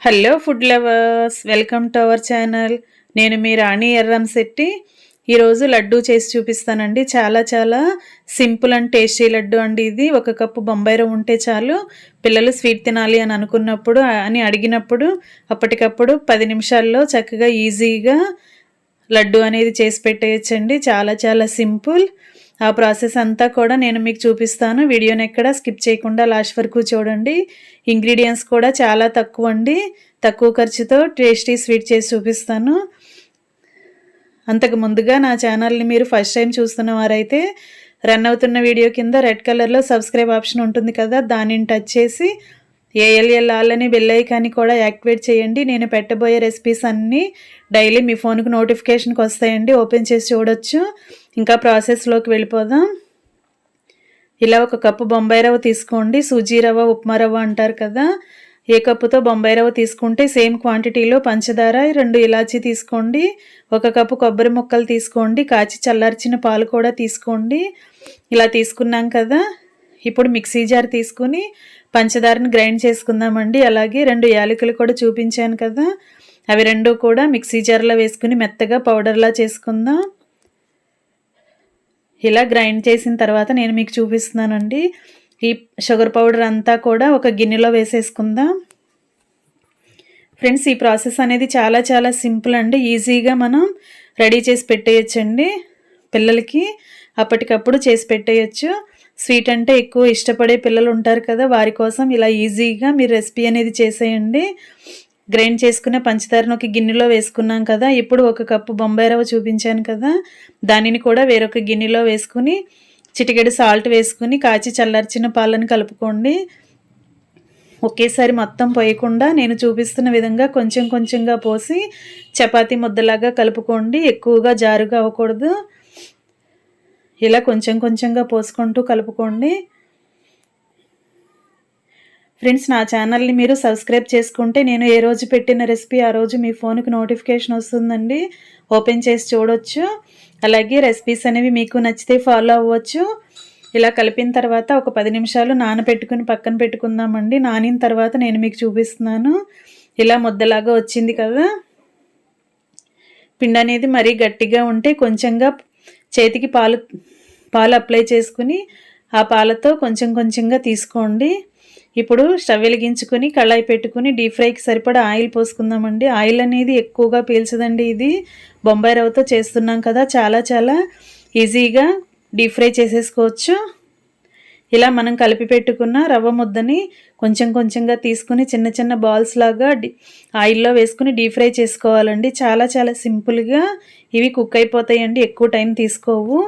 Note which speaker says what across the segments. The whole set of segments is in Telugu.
Speaker 1: Hello food lovers, welcome to our channel. నేను మీ రాణి ఎర్రంశెట్టి. ఈరోజు లడ్డూ చేసి చూపిస్తానండి. చాలా చాలా సింపుల్ అండ్ టేస్టీ లడ్డు అండి ఇది. ఒక కప్పు బొంబాయి రవ్వ ఉంటే చాలు. పిల్లలు స్వీట్ తినాలి అని అనుకున్నప్పుడు అని అడిగినప్పుడు అప్పటికప్పుడు 10 నిమిషాల్లో చక్కగా ఈజీగా లడ్డు అనేది చేసి పెట్టేయచ్చండి. చాలా చాలా సింపుల్. ఆ ప్రాసెస్ అంతా కూడా నేను మీకు చూపిస్తాను. వీడియోని ఎక్కడ స్కిప్ చేయకుండా లాస్ట్ వరకు చూడండి. ఇంగ్రీడియంట్స్ కూడా చాలా తక్కువ అండి. తక్కువ ఖర్చుతో టేస్టీ స్వీట్ చేసి చూపిస్తాను. అంతకు ముందుగా నా ఛానల్ని మీరు ఫస్ట్ టైం చూస్తున్న వారైతే రన్ అవుతున్న వీడియో కింద రెడ్ కలర్లో సబ్స్క్రైబ్ ఆప్షన్ ఉంటుంది కదా, దానిని టచ్ చేసి ఏఎల్ఎల్ ఆల్ అని బెల్ ఐకాన్ని కూడా యాక్టివేట్ చేయండి. నేను పెట్టబోయే రెసిపీస్ అన్నీ డైలీ మీ ఫోన్కి నోటిఫికేషన్కి వస్తాయండి. ఓపెన్ చేసి చూడొచ్చు. ఇంకా ప్రాసెస్లోకి వెళ్ళిపోదాం. ఇలా ఒక కప్పు బొంబాయి రవ్వ తీసుకోండి. సూజీ రవ్వ, ఉప్మా రవ్వ అంటారు కదా, ఏ కప్పుతో బొంబాయి రవ్వ తీసుకుంటే సేమ్ క్వాంటిటీలో పంచదార 2 ఇలాచీ తీసుకోండి. 1 కప్పు కొబ్బరి ముక్కలు తీసుకోండి. కాచి చల్లార్చిన పాలు కూడా తీసుకోండి. ఇలా తీసుకున్నాం కదా, ఇప్పుడు మిక్సీ జార్ తీసుకుని పంచదారని గ్రైండ్ చేసుకుందామండి. అలాగే 2 యాలకులు కూడా చూపించాను కదా, అవి 2 కూడా మిక్సీ జార్లో వేసుకుని మెత్తగా పౌడర్లా చేసుకుందాం. ఇలా గ్రైండ్ చేసిన తర్వాత నేను మీకు చూపిస్తున్నానండి. ఈ షుగర్ పౌడర్ అంతా కూడా ఒక గిన్నెలో వేసేసుకుందాం. ఫ్రెండ్స్, ఈ ప్రాసెస్ అనేది చాలా చాలా సింపుల్ అండి. ఈజీగా మనం రెడీ చేసి పెట్టేయచ్చండి. పిల్లలకి అప్పటికప్పుడు చేసి పెట్టేయచ్చు. స్వీట్ అంటే ఎక్కువ ఇష్టపడే పిల్లలు ఉంటారు కదా, వారి కోసం ఇలా ఈజీగా మీరు రెసిపీ అనేది చేసేయండి. గ్రైండ్ చేసుకున్న పంచదారను ఒక గిన్నెలో వేసుకున్నాం కదా, ఇప్పుడు 1 కప్పు బొంబాయి రవ్వ చూపించాను కదా, దానిని కూడా వేరొక గిన్నెలో వేసుకుని చిటికెడు సాల్ట్ వేసుకుని కాచి చల్లార్చిన పాలను కలుపుకోండి. ఒకేసారి మొత్తం పోయకుండా నేను చూపిస్తున్న విధంగా కొంచెం కొంచెంగా పోసి చపాతీ ముద్దలాగా కలుపుకోండి. ఎక్కువగా జారుగా అవ్వకూడదు. ఇలా కొంచెం కొంచెంగా పోసుకుంటూ కలుపుకోండి. ఫ్రెండ్స్, నా ఛానల్ని మీరు సబ్స్క్రైబ్ చేసుకుంటే నేను ఏ రోజు పెట్టిన రెసిపీ ఆ రోజు మీ ఫోన్కి నోటిఫికేషన్ వస్తుందండి. ఓపెన్ చేసి చూడొచ్చు. అలాగే రెసిపీస్ అనేవి మీకు నచ్చితే ఫాలో అవ్వచ్చు. ఇలా కలిపిన తర్వాత ఒక 10 నిమిషాలు నానబెట్టుకుని పక్కన పెట్టుకుందామండి. నానిన తర్వాత నేను మీకు చూపిస్తున్నాను. ఇలా ముద్దలాగా వచ్చింది కదా. పిండి అనేది మరీ గట్టిగా ఉంటే కొంచెంగా చేతికి పాలు అప్లై చేసుకుని ఆ పాలతో కొంచెం కొంచెంగా తీసుకోండి. ఇప్పుడు స్టవ్ వెలిగించుకొని కళాయి పెట్టుకుని డీప్ ఫ్రైకి సరిపడా ఆయిల్ పోసుకుందామండి. ఆయిల్ అనేది ఎక్కువగా పీల్చదండి. ఇది బొంబాయి రవ్వతో చేస్తున్నాం కదా, చాలా చాలా ఈజీగా డీప్ ఫ్రై చేసేసుకోవచ్చు. ఇలా మనం కలిపి పెట్టుకున్న రవ్వ ముద్దని కొంచెం కొంచెంగా తీసుకుని చిన్న చిన్న బాల్స్ లాగా ఆయిల్లో వేసుకుని డీప్ ఫ్రై చేసుకోవాలండి. చాలా చాలా సింపుల్గా ఇవి కుక్ అయిపోతాయండి. ఎక్కువ టైం తీసుకోవు.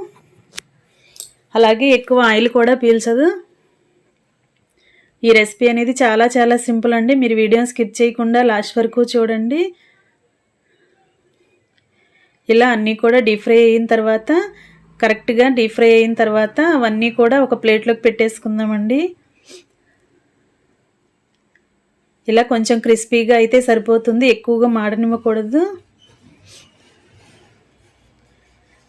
Speaker 1: అలాగే ఎక్కువ ఆయిల్ కూడా పీల్చదు. ఈ రెసిపీ అనేది చాలా చాలా సింపుల్ అండి. మీరు వీడియోని స్కిప్ చేయకుండా లాస్ట్ వరకు చూడండి. ఇలా అన్నీ కూడా డీప్ ఫ్రై అయిన తర్వాత, కరెక్ట్గా డీప్ ఫ్రై అయిన తర్వాత అవన్నీ కూడా ఒక ప్లేట్లోకి పెట్టేసుకుందామండి. ఇలా కొంచెం క్రిస్పీగా అయితే సరిపోతుంది. ఎక్కువగా మాడనివ్వకూడదు.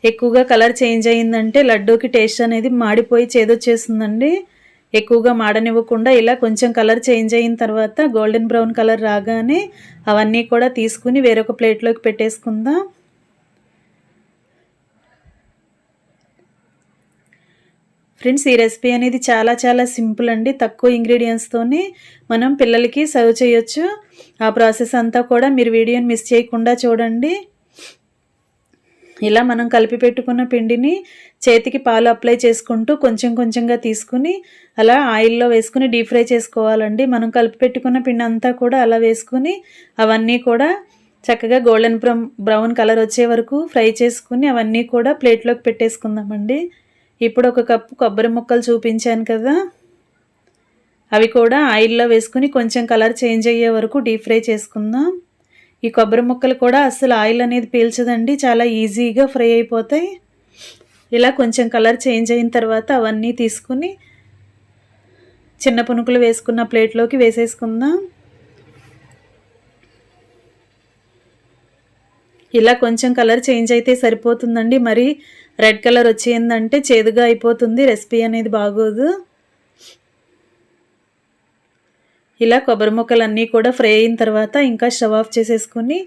Speaker 1: ఎక్కువగా కలర్ చేంజ్ అయిందంటే లడ్డూకి టేస్ట్ అనేది మాడిపోయి చేదొచ్చేస్తుందండి. ఎక్కువగా మాడనివ్వకుండా ఇలా కొంచెం కలర్ చేంజ్ అయిన తర్వాత గోల్డెన్ బ్రౌన్ కలర్ రాగానే అవన్నీ కూడా తీసుకుని వేరొక ప్లేట్లోకి పెట్టేసుకుందాం. ఫ్రెండ్స్, ఈ రెసిపీ అనేది చాలా చాలా సింపుల్ అండి. తక్కువ ఇంగ్రీడియంట్స్తోనే మనం పిల్లలకి సర్వ్ చేయొచ్చు. ఆ ప్రాసెస్ అంతా కూడా మీరు వీడియోని మిస్ చేయకుండా చూడండి. ఇలా మనం కలిపి పెట్టుకున్న పిండిని చేతికి పాలు అప్లై చేసుకుంటూ కొంచెం కొంచెంగా తీసుకుని అలా ఆయిల్లో వేసుకుని డీప్ ఫ్రై చేసుకోవాలండి. మనం కలిపి పెట్టుకున్న పిండి అంతా కూడా అలా వేసుకుని అవన్నీ కూడా చక్కగా గోల్డెన్ బ్రౌన్ కలర్ వచ్చే వరకు ఫ్రై చేసుకుని అవన్నీ కూడా ప్లేట్లోకి పెట్టేసుకుందామండి. ఇప్పుడు 1 కప్పు కొబ్బరి ముక్కలు చూపించాను కదా, అవి కూడా ఆయిల్లో వేసుకుని కొంచెం కలర్ చేంజ్ అయ్యే వరకు డీప్ ఫ్రై చేసుకుందాం. ఈ కొబ్బరి ముక్కలు కూడా అస్సలు ఆయిల్ అనేది పీల్చదండి. చాలా ఈజీగా ఫ్రై అయిపోతాయి. ఇలా కొంచెం కలర్ చేంజ్ అయిన తర్వాత అవన్నీ తీసుకుని చిన్న పునుకులు వేసుకున్న ప్లేట్లోకి వేసేసుకుందాం. ఇలా కొంచెం కలర్ చేంజ్ అయితే సరిపోతుందండి. మరి రెడ్ కలర్ వచ్చేందంటే చేదుగా అయిపోతుంది, రెసిపీ అనేది బాగోదు. ఇలా కొబ్బరి ముక్కలన్నీ కూడా ఫ్రై అయిన తర్వాత ఇంకా స్టవ్ ఆఫ్ చేసేసుకుని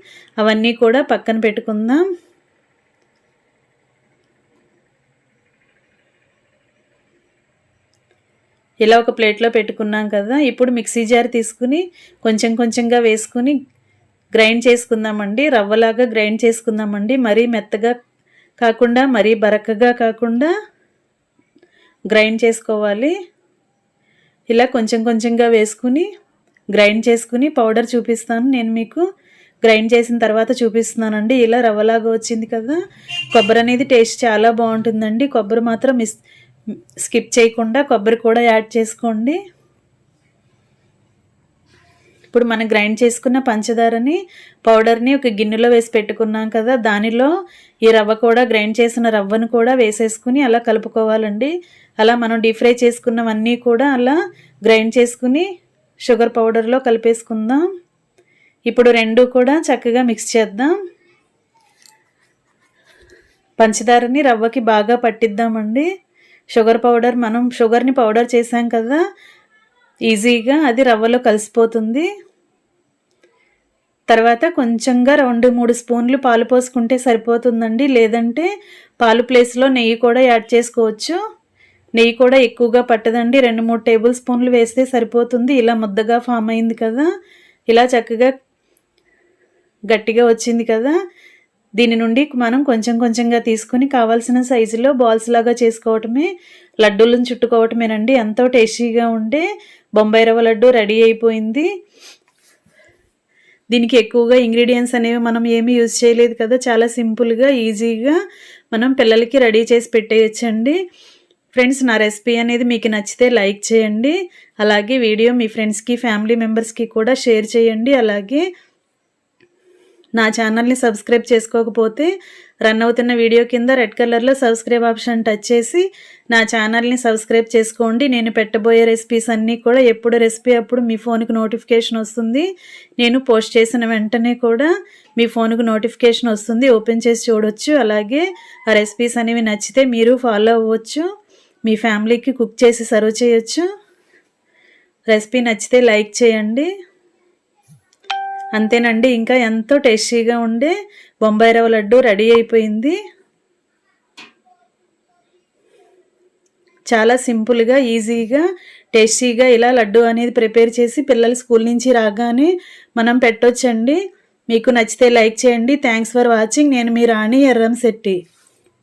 Speaker 1: అవన్నీ కూడా పక్కన పెట్టుకుందాం. ఇలా ఒక ప్లేట్లో పెట్టుకున్నాం కదా. ఇప్పుడు మిక్సీ జార్ తీసుకుని కొంచెం కొంచెంగా వేసుకుని గ్రైండ్ చేసుకుందామండి. రవ్వలాగా గ్రైండ్ చేసుకుందామండి. మరీ మెత్తగా కాకుండా మరీ బరకగా కాకుండా గ్రైండ్ చేసుకోవాలి. ఇలా కొంచెం కొంచెంగా వేసుకుని గ్రైండ్ చేసుకుని పౌడర్ చూపిస్తాను నేను మీకు. గ్రైండ్ చేసిన తర్వాత చూపిస్తున్నానండి. ఇలా రవ్వలాగా వచ్చింది కదా. కొబ్బరి అనేది టేస్ట్ చాలా బాగుంటుందండి. కొబ్బరి మాత్రం స్కిప్ చేయకుండా కొబ్బరి కూడా యాడ్ చేసుకోండి. ఇప్పుడు మనం గ్రైండ్ చేసుకున్న పంచదారని పౌడర్ని ఒక గిన్నెలో వేసి పెట్టుకున్నాం కదా. దానిలో ఈ రవ్వ కూడా గ్రైండ్ చేసిన రవ్వను కూడా వేసేసుకుని అలా కలుపుకోవాలండి. అలా మనం డీప్ ఫ్రై చేసుకున్నవన్నీ కూడా అలా గ్రైండ్ చేసుకుని షుగర్ పౌడర్లో కలిపేసుకుందాం. ఇప్పుడు రెండు కూడా చక్కగా మిక్స్ చేద్దాం. పంచదారని రవ్వకి బాగా పట్టిద్దామండి. షుగర్ పౌడర్ మనం షుగర్ని పౌడర్ చేసాం కదా, ఈజీగా అది రవ్వలో కలిసిపోతుంది. తర్వాత కొంచెంగా 2-3 స్పూన్లు పాలు పోసుకుంటే సరిపోతుందండి. లేదంటే పాలు ప్లేస్లో నెయ్యి కూడా యాడ్ చేసుకోవచ్చు. నెయ్యి కూడా ఎక్కువగా పట్టదండి. 2-3 టేబుల్ స్పూన్లు వేస్తే సరిపోతుంది. ఇలా ముద్దగా ఫామ్ అయింది కదా. ఇలా చక్కగా గట్టిగా వచ్చింది కదా. దీని నుండి మనం కొంచెం కొంచెంగా తీసుకుని కావాల్సిన సైజులో బాల్స్ లాగా చేసుకోవటమే, లడ్డూలను చుట్టుకోవటమేనండి. ఎంతో టేస్టీగా ఉండే బొంబాయి రవ్వ లడ్డు రెడీ అయిపోయింది. దీనికి ఎక్కువగా ఇంగ్రీడియంట్స్ అనేవి మనం ఏమీ యూజ్ చేయలేదు కదా. చాలా సింపుల్గా ఈజీగా మనం పిల్లలకి రెడీ చేసి పెట్టేయచ్చండి. ఫ్రెండ్స్, నా రెసిపీ అనేది మీకు నచ్చితే లైక్ చేయండి. అలాగే వీడియో మీ ఫ్రెండ్స్కి ఫ్యామిలీ మెంబర్స్కి కూడా షేర్ చేయండి. అలాగే నా ఛానల్ని సబ్స్క్రైబ్ చేసుకోకపోతే రన్ అవుతున్న వీడియో కింద రెడ్ కలర్లో సబ్స్క్రైబ్ ఆప్షన్ టచ్ చేసి నా ఛానల్ని సబ్స్క్రైబ్ చేసుకోండి. నేను పెట్టబోయే రెసిపీస్ అన్నీ కూడా ఎప్పుడు రెసిపీ అప్పుడు మీ ఫోన్కి నోటిఫికేషన్ వస్తుంది. నేను పోస్ట్ చేసిన వెంటనే కూడా మీ ఫోన్కి నోటిఫికేషన్ వస్తుంది. ఓపెన్ చేసి చూడొచ్చు. అలాగే ఆ రెసిపీస్ అనేవి నచ్చితే మీరు ఫాలో అవ్వచ్చు. మీ ఫ్యామిలీకి కుక్ చేసి సర్వ్ చేయొచ్చు. రెసిపీ నచ్చితే లైక్ చేయండి. అంతేనండి, ఇంకా ఎంతో టేస్టీగా ఉండే బొంబాయి రవ్వ లడ్డు రెడీ అయిపోయింది. చాలా సింపుల్గా ఈజీగా టేస్టీగా ఇలా లడ్డు అనేది ప్రిపేర్ చేసి పిల్లలు స్కూల్ నుంచి రాగానే మనం పెట్టొచ్చండి. మీకు నచ్చితే లైక్ చేయండి. Thanks for watching. నేను మీ రాణి ఎర్రంశెట్టి.